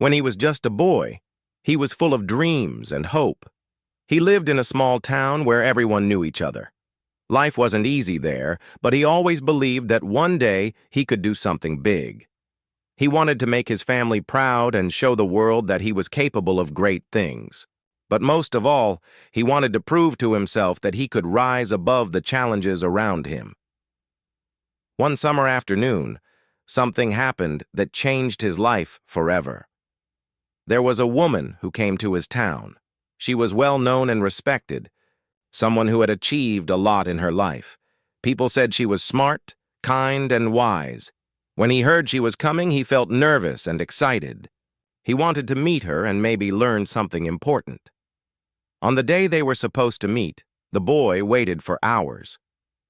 When he was just a boy, he was full of dreams and hope. He lived in a small town where everyone knew each other. Life wasn't easy there, but he always believed that one day he could do something big. He wanted to make his family proud and show the world that he was capable of great things. But most of all, he wanted to prove to himself that he could rise above the challenges around him. One summer afternoon, something happened that changed his life forever. There was a woman who came to his town. She was well known and respected, someone who had achieved a lot in her life. People said she was smart, kind, and wise. When he heard she was coming, he felt nervous and excited. He wanted to meet her and maybe learn something important. On the day they were supposed to meet, the boy waited for hours.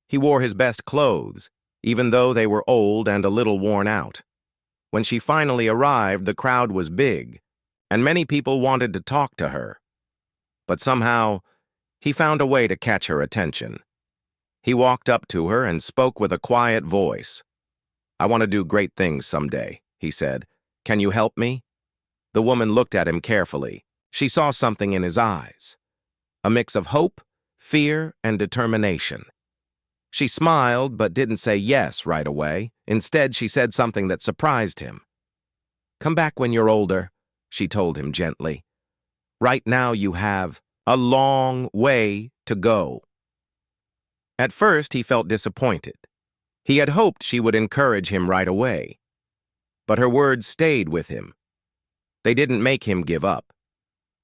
He wore his best clothes, even though they were old and a little worn out. When she finally arrived, the crowd was big, and many people wanted to talk to her. But somehow, he found a way to catch her attention. He walked up to her and spoke with a quiet voice. "I want to do great things someday," he said. "Can you help me?" The woman looked at him carefully. She saw something in his eyes. A mix of hope, fear, and determination. She smiled but didn't say yes right away. Instead, she said something that surprised him. "Come back when you're older," she told him gently. "Right now you have a long way to go." At first, he felt disappointed. He had hoped she would encourage him right away. But her words stayed with him. They didn't make him give up.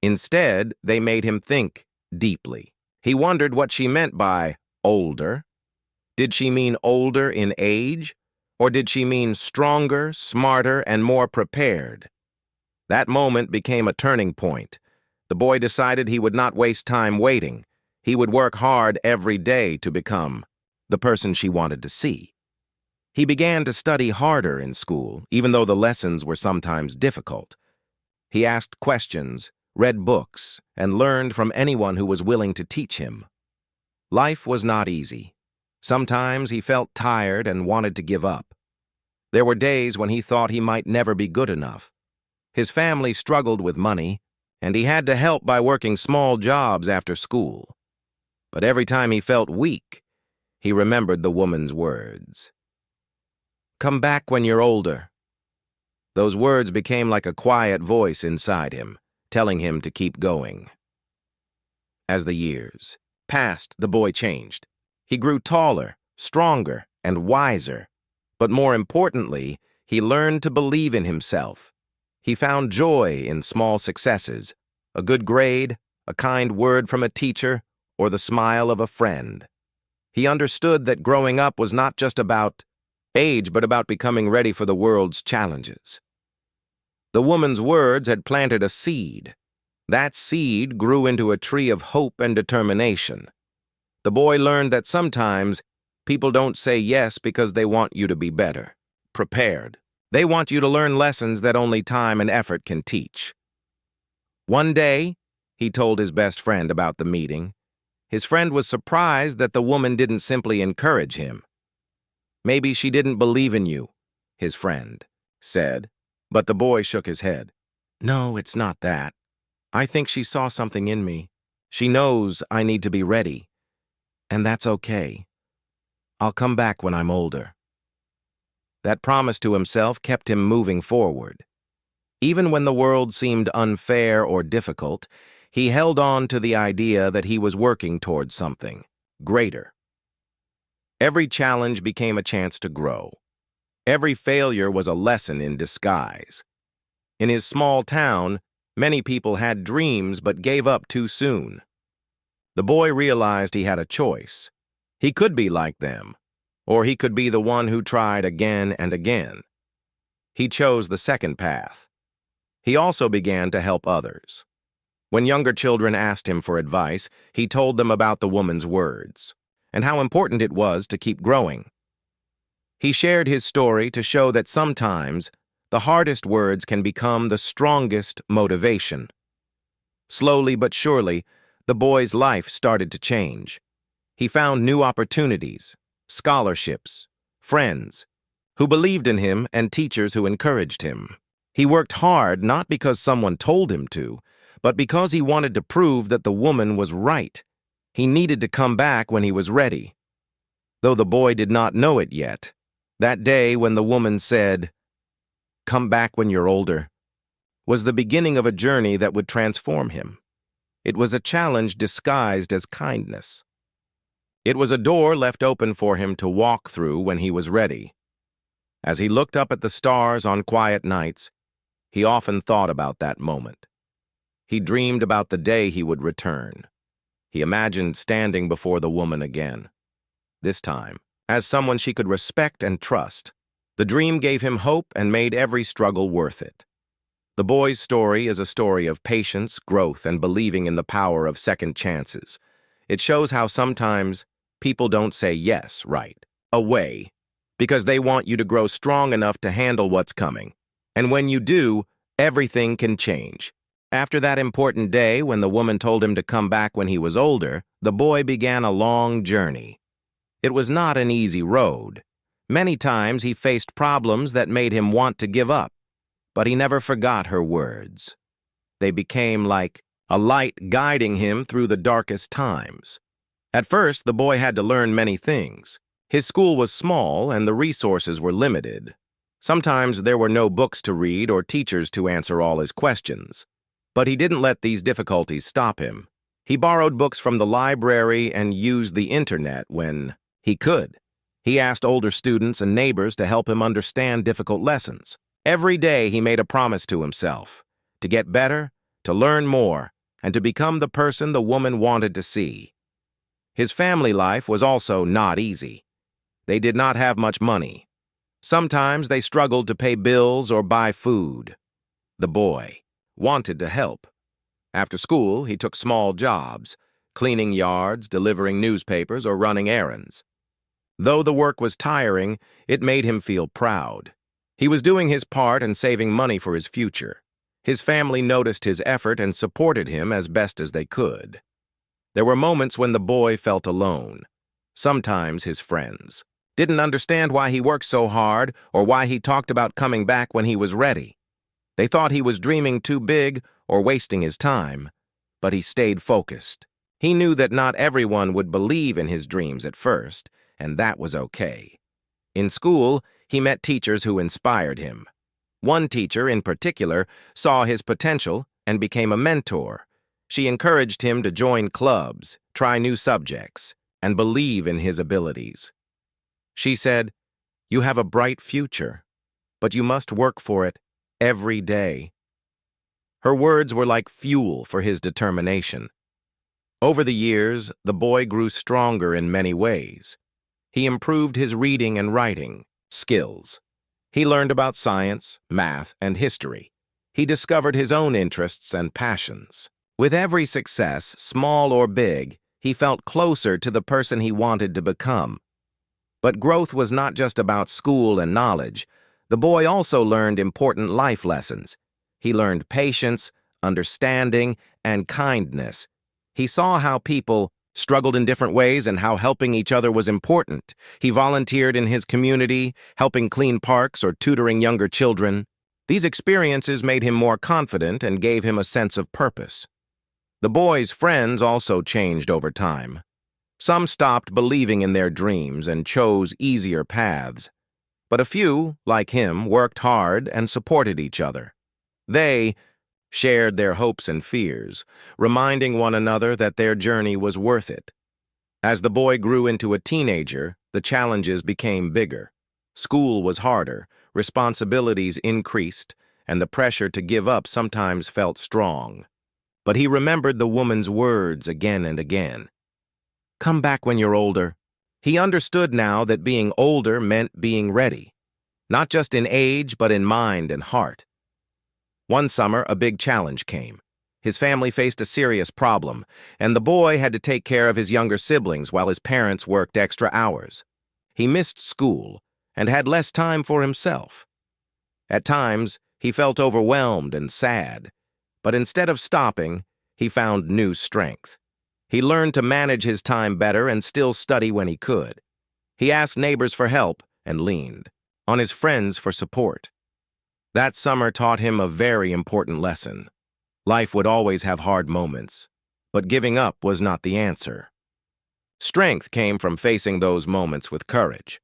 Instead, they made him think deeply. He wondered what she meant by older. Did she mean older in age? Or did she mean stronger, smarter, and more prepared? That moment became a turning point. The boy decided he would not waste time waiting. He would work hard every day to become the person she wanted to see. He began to study harder in school, even though the lessons were sometimes difficult. He asked questions, read books, and learned from anyone who was willing to teach him. Life was not easy. Sometimes he felt tired and wanted to give up. There were days when he thought he might never be good enough. His family struggled with money, and he had to help by working small jobs after school. But every time he felt weak, he remembered the woman's words. "Come back when you're older." Those words became like a quiet voice inside him, telling him to keep going. As the years passed, the boy changed. He grew taller, stronger, and wiser. But more importantly, he learned to believe in himself. He found joy in small successes, a good grade, a kind word from a teacher, or the smile of a friend. He understood that growing up was not just about age, but about becoming ready for the world's challenges. The woman's words had planted a seed. That seed grew into a tree of hope and determination. The boy learned that sometimes people don't say yes because they want you to be better, prepared. They want you to learn lessons that only time and effort can teach. One day, he told his best friend about the meeting. His friend was surprised that the woman didn't simply encourage him. "Maybe she didn't believe in you," his friend said, but the boy shook his head. "No, it's not that. I think she saw something in me. She knows I need to be ready. And that's okay. I'll come back when I'm older." That promise to himself kept him moving forward. Even when the world seemed unfair or difficult, he held on to the idea that he was working towards something greater. Every challenge became a chance to grow. Every failure was a lesson in disguise. In his small town, many people had dreams but gave up too soon. The boy realized he had a choice. He could be like them, or he could be the one who tried again and again. He chose the second path. He also began to help others. When younger children asked him for advice, he told them about the woman's words and how important it was to keep growing. He shared his story to show that sometimes the hardest words can become the strongest motivation. Slowly but surely, the boy's life started to change. He found new opportunities, scholarships, friends who believed in him, and teachers who encouraged him. He worked hard not because someone told him to, but because he wanted to prove that the woman was right. He needed to come back when he was ready. Though the boy did not know it yet, that day when the woman said, "Come back when you're older," was the beginning of a journey that would transform him. It was a challenge disguised as kindness. It was a door left open for him to walk through when he was ready. As he looked up at the stars on quiet nights, he often thought about that moment. He dreamed about the day he would return. He imagined standing before the woman again. This time, as someone she could respect and trust. The dream gave him hope and made every struggle worth it. The boy's story is a story of patience, growth, and believing in the power of second chances. It shows how sometimes people don't say yes right away because they want you to grow strong enough to handle what's coming. And when you do, everything can change. After that important day when the woman told him to come back when he was older, the boy began a long journey. It was not an easy road. Many times he faced problems that made him want to give up, but he never forgot her words. They became like a light guiding him through the darkest times. At first, the boy had to learn many things. His school was small and the resources were limited. Sometimes there were no books to read or teachers to answer all his questions. But he didn't let these difficulties stop him. He borrowed books from the library and used the internet when he could. He asked older students and neighbors to help him understand difficult lessons. Every day he made a promise to himself to get better, to learn more, and to become the person the woman wanted to see. His family life was also not easy. They did not have much money. Sometimes they struggled to pay bills or buy food. The boy wanted to help. After school, he took small jobs, cleaning yards, delivering newspapers, or running errands. Though the work was tiring, it made him feel proud. He was doing his part and saving money for his future. His family noticed his effort and supported him as best as they could. There were moments when the boy felt alone. Sometimes his friends didn't understand why he worked so hard or why he talked about coming back when he was ready. They thought he was dreaming too big or wasting his time, but he stayed focused. He knew that not everyone would believe in his dreams at first, and that was okay. In school, he met teachers who inspired him. One teacher in particular saw his potential and became a mentor. She encouraged him to join clubs, try new subjects, and believe in his abilities. She said, "You have a bright future, but you must work for it every day." Her words were like fuel for his determination. Over the years, the boy grew stronger in many ways. He improved his reading and writing skills. He learned about science, math, and history. He discovered his own interests and passions. With every success, small or big, he felt closer to the person he wanted to become. But growth was not just about school and knowledge. The boy also learned important life lessons. He learned patience, understanding, and kindness. He saw how people struggled in different ways and how helping each other was important. He volunteered in his community, helping clean parks or tutoring younger children. These experiences made him more confident and gave him a sense of purpose. The boy's friends also changed over time. Some stopped believing in their dreams and chose easier paths. But a few, like him, worked hard and supported each other. They shared their hopes and fears, reminding one another that their journey was worth it. As the boy grew into a teenager, the challenges became bigger. School was harder, responsibilities increased, and the pressure to give up sometimes felt strong. But he remembered the woman's words again and again. "Come back when you're older." He understood now that being older meant being ready, not just in age, but in mind and heart. One summer, a big challenge came. His family faced a serious problem, and the boy had to take care of his younger siblings while his parents worked extra hours. He missed school and had less time for himself. At times, he felt overwhelmed and sad, but instead of stopping, he found new strength. He learned to manage his time better and still study when he could. He asked neighbors for help and leaned on his friends for support. That summer taught him a very important lesson. Life would always have hard moments, but giving up was not the answer. Strength came from facing those moments with courage.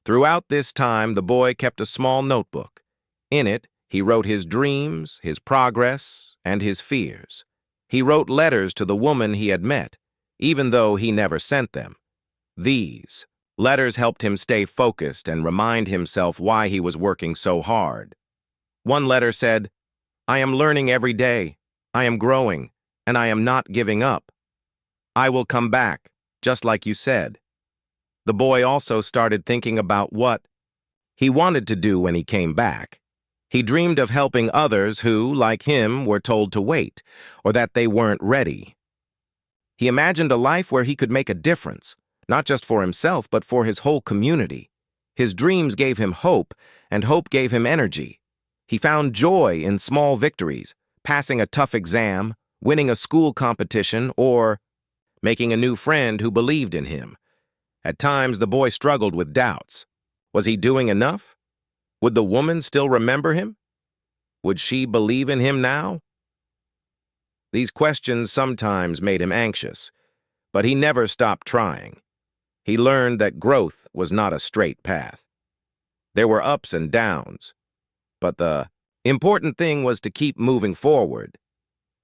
Throughout this time, the boy kept a small notebook. In it, he wrote his dreams, his progress, and his fears. He wrote letters to the woman he had met, even though he never sent them. These letters helped him stay focused and remind himself why he was working so hard. One letter said, "I am learning every day, I am growing, and I am not giving up. I will come back, just like you said." The boy also started thinking about what he wanted to do when he came back. He dreamed of helping others who, like him, were told to wait, or that they weren't ready. He imagined a life where he could make a difference, not just for himself, but for his whole community. His dreams gave him hope, and hope gave him energy. He found joy in small victories, passing a tough exam, winning a school competition, or making a new friend who believed in him. At times, the boy struggled with doubts. Was he doing enough? Would the woman still remember him? Would she believe in him now? These questions sometimes made him anxious, but he never stopped trying. He learned that growth was not a straight path. There were ups and downs, but the important thing was to keep moving forward.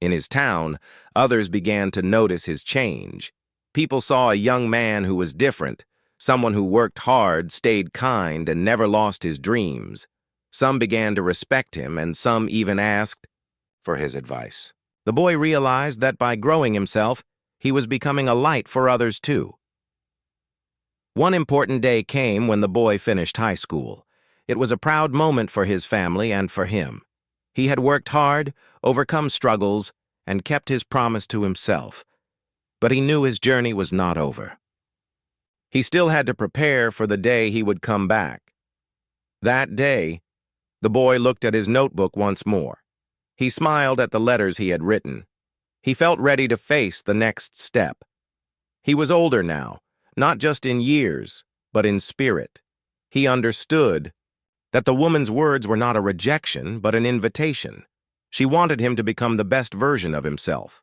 In his town, others began to notice his change. People saw a young man who was different, someone who worked hard, stayed kind, and never lost his dreams. Some began to respect him, and some even asked for his advice. The boy realized that by growing himself, he was becoming a light for others too. One important day came when the boy finished high school. It was a proud moment for his family and for him. He had worked hard, overcome struggles, and kept his promise to himself. But he knew his journey was not over. He still had to prepare for the day he would come back. That day, the boy looked at his notebook once more. He smiled at the letters he had written. He felt ready to face the next step. He was older now, not just in years, but in spirit. He understood that the woman's words were not a rejection, but an invitation. She wanted him to become the best version of himself.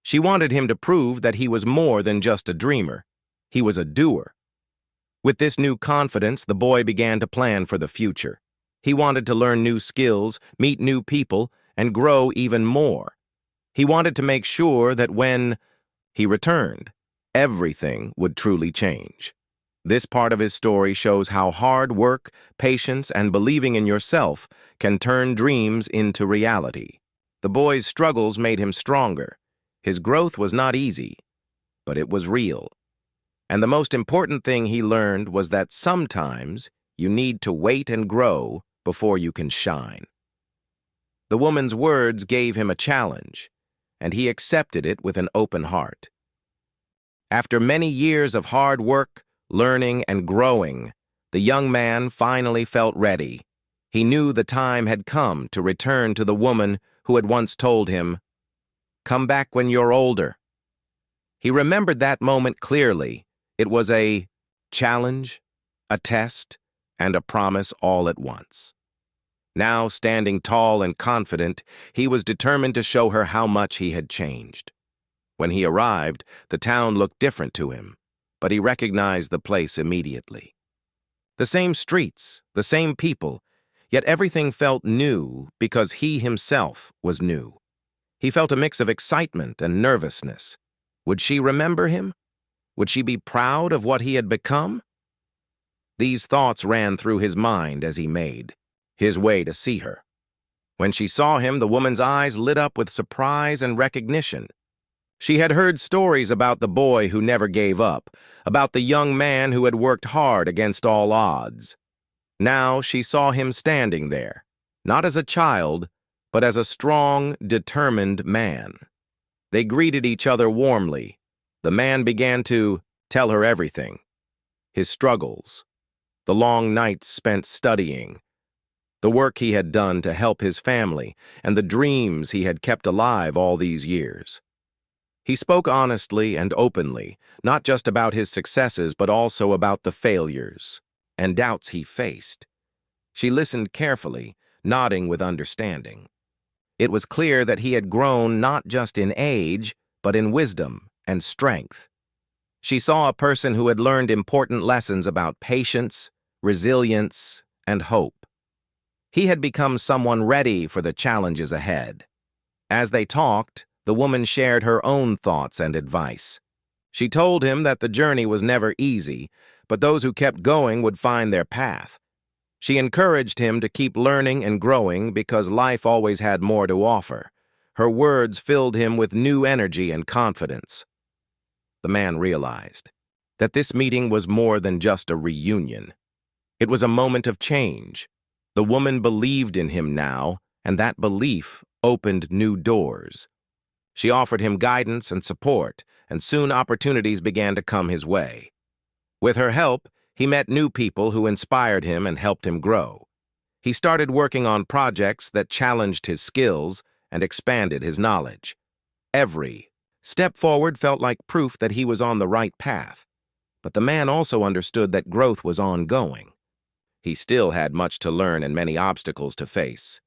She wanted him to prove that he was more than just a dreamer. He was a doer. With this new confidence, the boy began to plan for the future. He wanted to learn new skills, meet new people, and grow even more. He wanted to make sure that when he returned, everything would truly change. This part of his story shows how hard work, patience, and believing in yourself can turn dreams into reality. The boy's struggles made him stronger. His growth was not easy, but it was real. And the most important thing he learned was that sometimes you need to wait and grow before you can shine. The woman's words gave him a challenge, and he accepted it with an open heart. After many years of hard work, learning, and growing, the young man finally felt ready. He knew the time had come to return to the woman who had once told him, "Come back when you're older." He remembered that moment clearly. It was a challenge, a test, and a promise all at once. Now, standing tall and confident, he was determined to show her how much he had changed. When he arrived, the town looked different to him, but he recognized the place immediately. The same streets, the same people, yet everything felt new because he himself was new. He felt a mix of excitement and nervousness. Would she remember him? Would she be proud of what he had become? These thoughts ran through his mind as he made his way to see her. When she saw him, the woman's eyes lit up with surprise and recognition. She had heard stories about the boy who never gave up, about the young man who had worked hard against all odds. Now she saw him standing there, not as a child, but as a strong, determined man. They greeted each other warmly. The man began to tell her everything. His struggles, the long nights spent studying, the work he had done to help his family, and the dreams he had kept alive all these years. He spoke honestly and openly, not just about his successes, but also about the failures and doubts he faced. She listened carefully, nodding with understanding. It was clear that he had grown not just in age, but in wisdom and strength. She saw a person who had learned important lessons about patience, resilience, and hope. He had become someone ready for the challenges ahead. As they talked, the woman shared her own thoughts and advice. She told him that the journey was never easy, but those who kept going would find their path. She encouraged him to keep learning and growing because life always had more to offer. Her words filled him with new energy and confidence. The man realized that this meeting was more than just a reunion. It was a moment of change. The woman believed in him now, and that belief opened new doors. She offered him guidance and support, and soon opportunities began to come his way. With her help, he met new people who inspired him and helped him grow. He started working on projects that challenged his skills and expanded his knowledge. Every step forward felt like proof that he was on the right path. But the man also understood that growth was ongoing. He still had much to learn and many obstacles to face.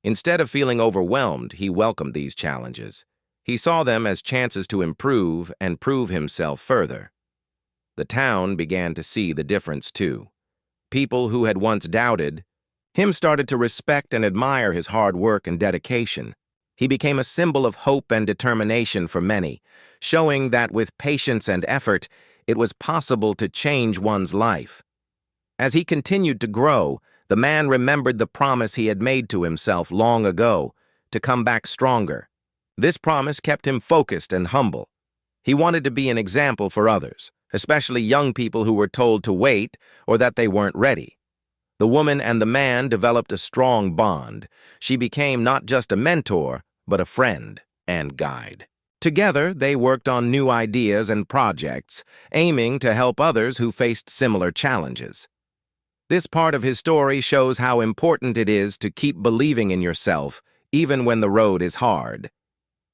Instead of feeling overwhelmed, he welcomed these challenges. He saw them as chances to improve and prove himself further. The town began to see the difference too. People who had once doubted him started to respect and admire his hard work and dedication. He became a symbol of hope and determination for many, showing that with patience and effort, it was possible to change one's life. As he continued to grow, the man remembered the promise he had made to himself long ago, to come back stronger. This promise kept him focused and humble. He wanted to be an example for others, especially young people who were told to wait or that they weren't ready. The woman and the man developed a strong bond. She became not just a mentor, but a friend and guide. Together, they worked on new ideas and projects, aiming to help others who faced similar challenges. This part of his story shows how important it is to keep believing in yourself, even when the road is hard.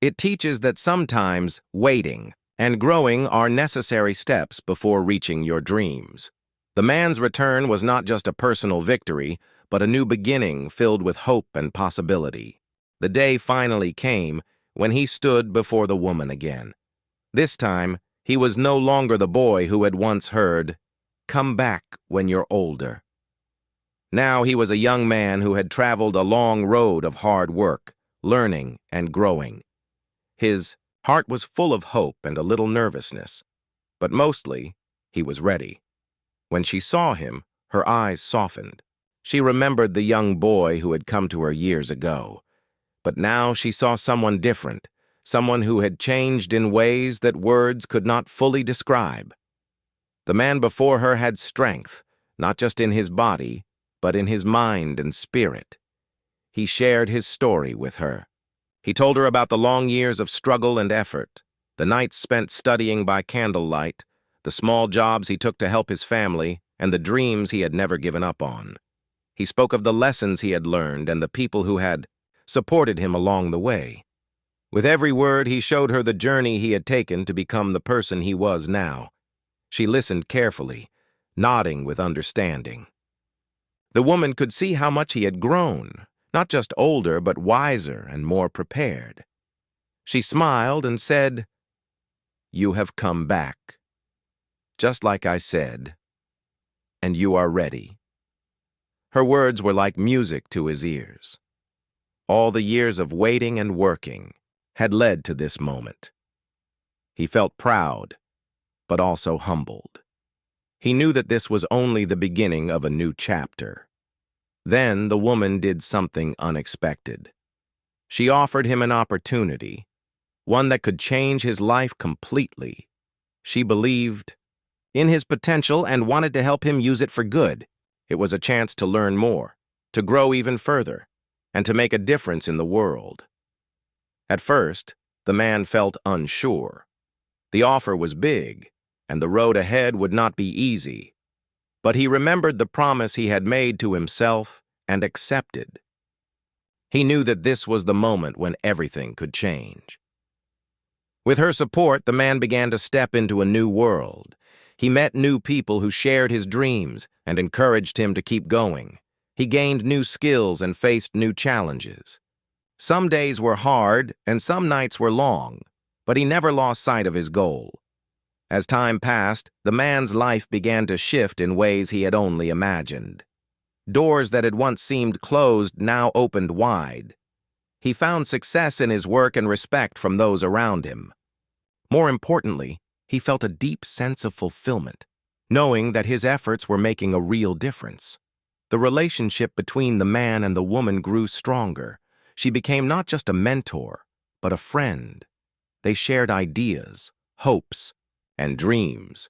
It teaches that sometimes waiting and growing are necessary steps before reaching your dreams. The man's return was not just a personal victory, but a new beginning filled with hope and possibility. The day finally came when he stood before the woman again. This time, he was no longer the boy who had once heard, "Come back when you're older." Now he was a young man who had traveled a long road of hard work, learning, and growing. His heart was full of hope and a little nervousness, but mostly, he was ready. When she saw him, her eyes softened. She remembered the young boy who had come to her years ago. But now she saw someone different, someone who had changed in ways that words could not fully describe. The man before her had strength, not just in his body, but in his mind and spirit. He shared his story with her. He told her about the long years of struggle and effort, the nights spent studying by candlelight, the small jobs he took to help his family, and the dreams he had never given up on. He spoke of the lessons he had learned and the people who had supported him along the way. With every word, he showed her the journey he had taken to become the person he was now. She listened carefully, nodding with understanding. The woman could see how much he had grown, not just older, but wiser and more prepared. She smiled and said, "You have come back, just like I said, and you are ready." Her words were like music to his ears. All the years of waiting and working had led to this moment. He felt proud, but also humbled. He knew that this was only the beginning of a new chapter. Then the woman did something unexpected. She offered him an opportunity, one that could change his life completely. She believed in his potential and wanted to help him use it for good. It was a chance to learn more, to grow even further, and to make a difference in the world. At first, the man felt unsure. The offer was big, and the road ahead would not be easy. But he remembered the promise he had made to himself and accepted. He knew that this was the moment when everything could change. With her support, the man began to step into a new world. He met new people who shared his dreams and encouraged him to keep going. He gained new skills and faced new challenges. Some days were hard and some nights were long, but he never lost sight of his goal. As time passed, the man's life began to shift in ways he had only imagined. Doors that had once seemed closed now opened wide. He found success in his work and respect from those around him. More importantly, he felt a deep sense of fulfillment, knowing that his efforts were making a real difference. The relationship between the man and the woman grew stronger. She became not just a mentor, but a friend. They shared ideas, hopes, and dreams.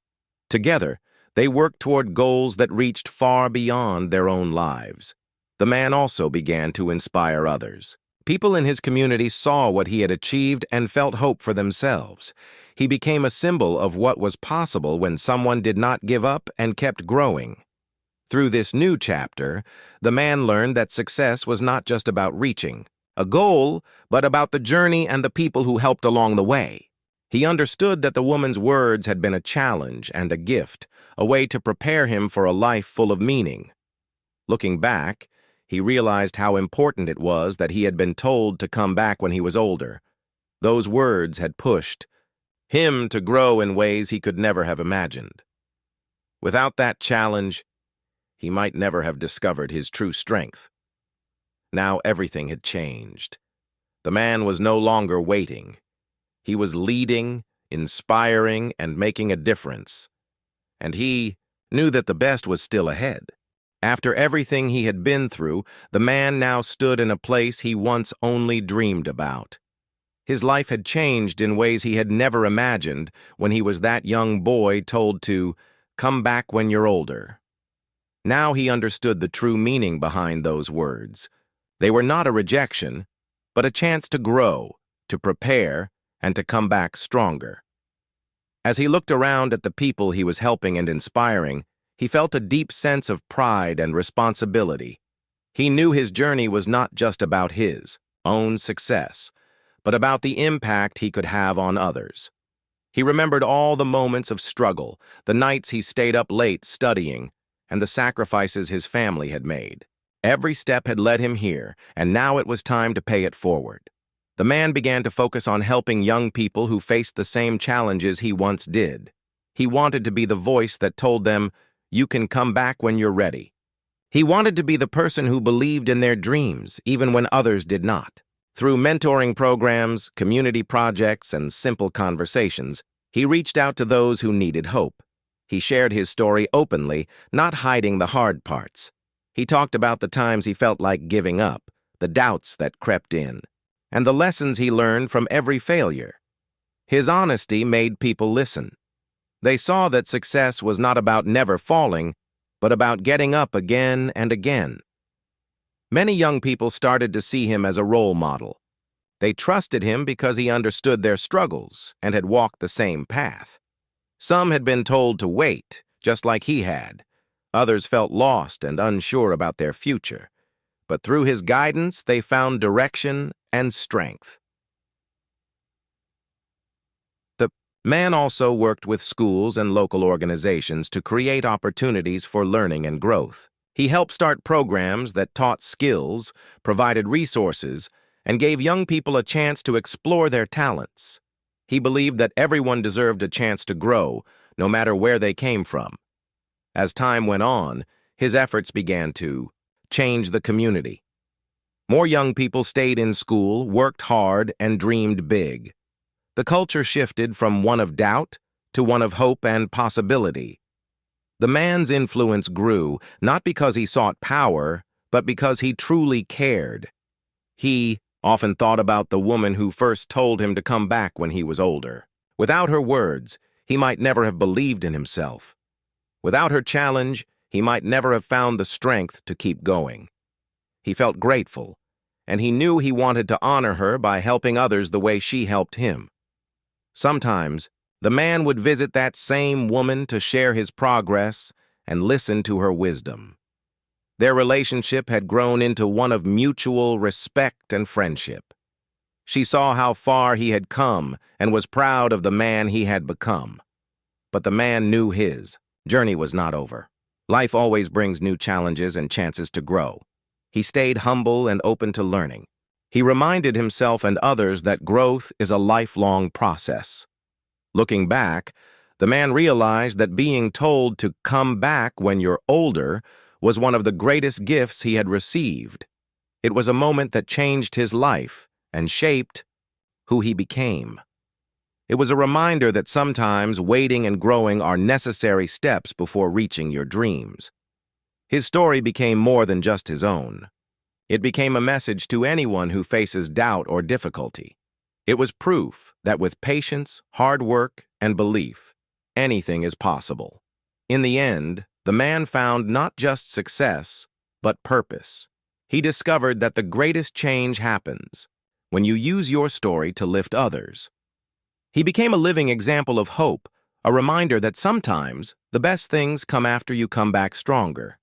Together, they worked toward goals that reached far beyond their own lives. The man also began to inspire others. People in his community saw what he had achieved and felt hope for themselves. He became a symbol of what was possible when someone did not give up and kept growing. Through this new chapter, the man learned that success was not just about reaching a goal, but about the journey and the people who helped along the way. He understood that the woman's words had been a challenge and a gift, a way to prepare him for a life full of meaning. Looking back, he realized how important it was that he had been told to come back when he was older. Those words had pushed him to grow in ways he could never have imagined. Without that challenge, he might never have discovered his true strength. Now everything had changed. The man was no longer waiting. He was leading, inspiring, and making a difference. And he knew that the best was still ahead. After everything he had been through, the man now stood in a place he once only dreamed about. His life had changed in ways he had never imagined when he was that young boy told to come back when you're older. Now he understood the true meaning behind those words. They were not a rejection, but a chance to grow, to prepare, and to come back stronger. As he looked around at the people he was helping and inspiring, he felt a deep sense of pride and responsibility. He knew his journey was not just about his own success, but about the impact he could have on others. He remembered all the moments of struggle, the nights he stayed up late studying, and the sacrifices his family had made. Every step had led him here, and now it was time to pay it forward. The man began to focus on helping young people who faced the same challenges he once did. He wanted to be the voice that told them, "You can come back when you're ready." He wanted to be the person who believed in their dreams, even when others did not. Through mentoring programs, community projects, and simple conversations, he reached out to those who needed hope. He shared his story openly, not hiding the hard parts. He talked about the times he felt like giving up, the doubts that crept in, and the lessons he learned from every failure. His honesty made people listen. They saw that success was not about never falling, but about getting up again and again. Many young people started to see him as a role model. They trusted him because he understood their struggles and had walked the same path. Some had been told to wait, just like he had. Others felt lost and unsure about their future. But through his guidance, they found direction and strength. The man also worked with schools and local organizations to create opportunities for learning and growth. He helped start programs that taught skills, provided resources, and gave young people a chance to explore their talents. He believed that everyone deserved a chance to grow, no matter where they came from. As time went on, his efforts began to change the community. More young people stayed in school, worked hard, and dreamed big. The culture shifted from one of doubt to one of hope and possibility. The man's influence grew, not because he sought power, but because he truly cared. He often thought about the woman who first told him to come back when he was older. Without her words, he might never have believed in himself. Without her challenge, he might never have found the strength to keep going. He felt grateful, and he knew he wanted to honor her by helping others the way she helped him. Sometimes, the man would visit that same woman to share his progress and listen to her wisdom. Their relationship had grown into one of mutual respect and friendship. She saw how far he had come and was proud of the man he had become. But the man knew his journey was not over. Life always brings new challenges and chances to grow. He stayed humble and open to learning. He reminded himself and others that growth is a lifelong process. Looking back, the man realized that being told to come back when you're older was one of the greatest gifts he had received. It was a moment that changed his life and shaped who he became. It was a reminder that sometimes waiting and growing are necessary steps before reaching your dreams. His story became more than just his own. It became a message to anyone who faces doubt or difficulty. It was proof that with patience, hard work, and belief, anything is possible. In the end, the man found not just success, but purpose. He discovered that the greatest change happens when you use your story to lift others. He became a living example of hope, a reminder that sometimes the best things come after you come back stronger.